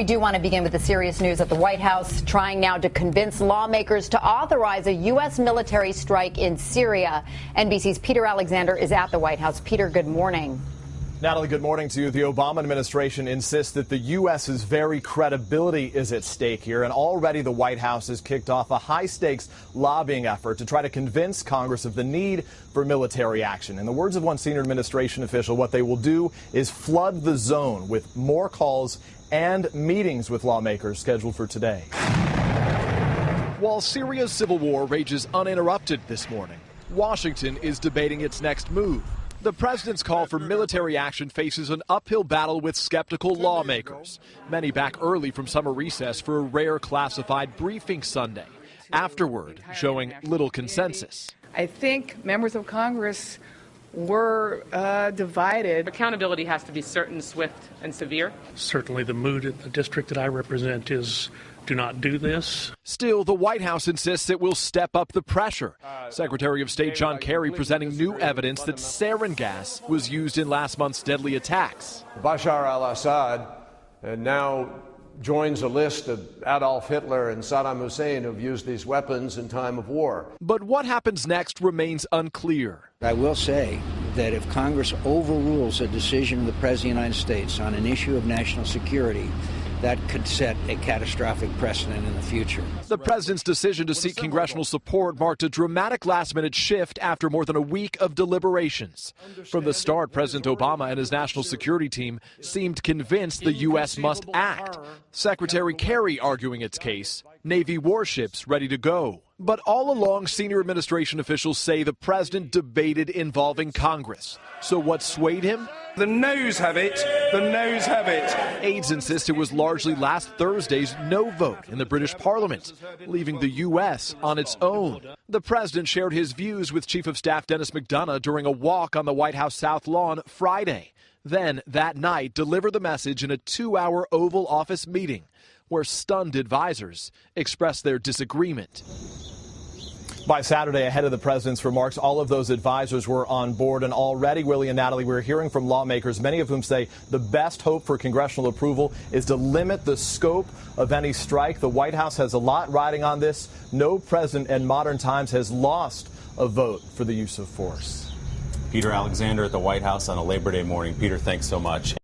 we do want to begin with the serious news at the White House, trying now to convince lawmakers to authorize a U.S. military strike in Syria. NBC's Peter Alexander is at the White House. Peter, good morning. Natalie, good morning to you. The Obama administration insists that the U.S.'s very credibility is at stake here, and already the White House has kicked off a high-stakes lobbying effort to try to convince Congress of the need for military action. In the words of one senior administration official, what they will do is flood the zone with more calls and meetings with lawmakers scheduled for today. While Syria's civil war rages uninterrupted this morning, Washington is debating its next move. The president's call for military action faces an uphill battle with skeptical lawmakers, many back early from summer recess for a rare classified briefing Sunday, afterward showing little consensus. I think members of Congress were divided. Accountability has to be certain, swift, and severe. Certainly the mood at the district that I represent is do not do this. Still, the White House insists it will step up the pressure. Secretary of State John Kerry presenting new evidence that sarin gas was used in last month's deadly attacks. Bashar al-Assad now joins a list of Adolf Hitler and Saddam Hussein who've used these weapons in time of war. But what happens next remains unclear. I will say that if Congress overrules a decision of the President of the United States on an issue of national security, that could set a catastrophic precedent in the future. The president's decision to seek congressional support marked a dramatic last-minute shift after more than a week of deliberations. From the start, President Obama and his national security team seemed convinced the U.S. must act. Secretary Kerry arguing its case, Navy warships ready to go. But all along, senior administration officials say the president debated involving Congress. So what swayed him? The noes have it. The noes have it. Aides insist it was largely last Thursday's no vote in the British Parliament, leaving the U.S. on its own. The president shared his views with Chief of Staff Dennis McDonough during a walk on the White House South Lawn Friday. Then, that night, delivered the message in a 2-hour Oval Office meeting where stunned advisors expressed their disagreement. By Saturday, ahead of the president's remarks, all of those advisors were on board. And already, Willie and Natalie, we're hearing from lawmakers, many of whom say the best hope for congressional approval is to limit the scope of any strike. The White House has a lot riding on this. No president in modern times has lost a vote for the use of force. Peter Alexander at the White House on a Labor Day morning. Peter, thanks so much.